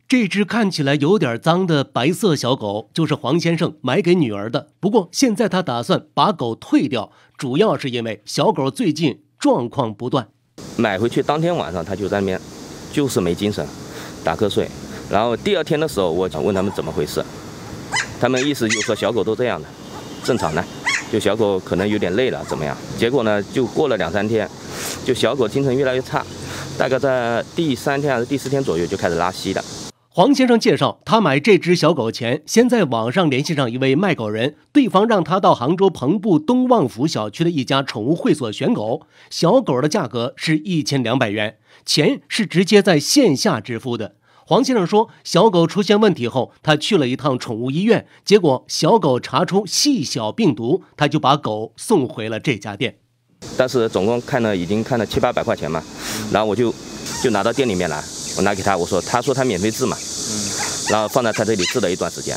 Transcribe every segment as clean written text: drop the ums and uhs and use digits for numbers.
这只看起来有点脏的白色小狗，就是黄先生买给女儿的。不过现在他打算把狗退掉，主要是因为小狗最近状况不断。买回去当天晚上，他就在那边，就是没精神，打瞌睡。然后第二天的时候，我想问他们怎么回事，他们意思就是说小狗都这样的，正常的，就小狗可能有点累了怎么样？结果呢，就过了2、3天，就小狗精神越来越差，大概在第3天还是第4天左右就开始拉稀了。黄先生介绍，他买这只小狗前，先在网上联系上一位卖狗人，对方让他到杭州彭埠东旺府小区的一家宠物会所选狗，小狗的价格是1200元，钱是直接在线下支付的。黄先生说，小狗出现问题后，他去了一趟宠物医院，结果小狗查出细小病毒，他就把狗送回了这家店。但是总共已经看了700、800块钱嘛，然后我就拿到店里面来，我拿给他，他说他免费治嘛，然后放在他这里治了一段时间，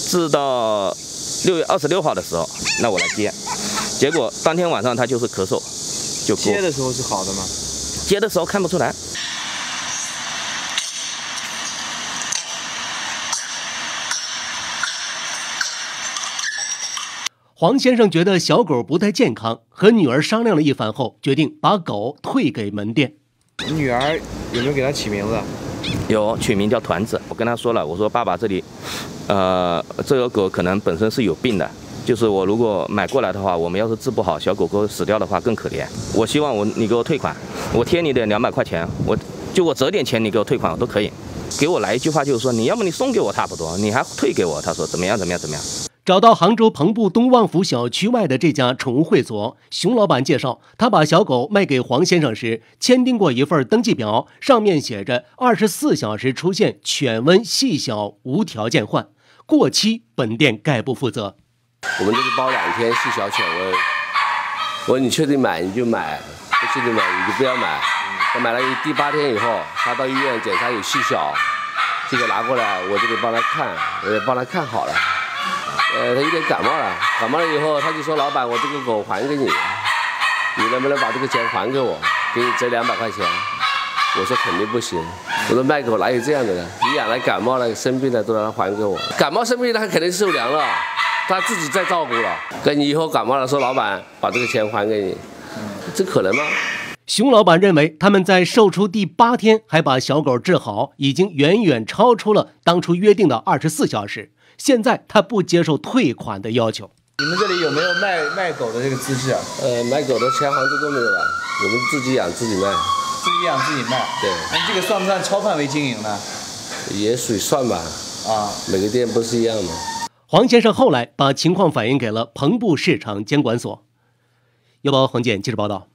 治到6月26号的时候，那我来接，结果当天晚上他就是咳嗽，就接的时候是好的吗？接的时候看不出来。黄先生觉得小狗不太健康，和女儿商量了一番后，决定把狗退给门店。你女儿有没有给它起名字？有，取名叫团子。我跟他说了，我说爸爸这里，这个狗可能本身是有病的，就是我如果买过来的话，我们要是治不好，小狗狗死掉的话更可怜。我希望你给我退款，我贴你的200块钱，我折点钱，你给我退款我都可以。给我来一句话就是说，你要么你送给我差不多，你还退给我。他说怎么样。找到杭州彭埠东旺府小区外的这家宠物会所，熊老板介绍，他把小狗卖给黄先生时，签订过一份登记表，上面写着24小时出现犬瘟细小无条件换，过期本店概不负责。我们就是包2天细小犬瘟，我说你确定买你就买，不确定买你就不要买。我买了第8天以后，他到医院检查有细小，这个拿过来我这里帮他看，我也帮他看好了。他有点感冒了以后，他就说老板，我这个狗还给你，你能不能把这个钱还给我，给你折200块钱？我说肯定不行，我说卖狗哪有这样的呢？你养了感冒了、生病了都让他还给我，感冒生病了他肯定受凉了，他自己在照顾了。跟你以后感冒了说老板把这个钱还给你，这可能吗？熊老板认为，他们在售出第8天还把小狗治好，已经远远超出了当初约定的24小时。现在他不接受退款的要求。你们这里有没有卖狗的这个资质啊？买狗的全杭州都没有了，我们自己养自己卖。自己养自己卖。对。那这个算不算超范围经营呢？也属于算吧。每个店不是一样的。黄先生后来把情况反映给了彭埠市场监管所。邮报黄健记者报道。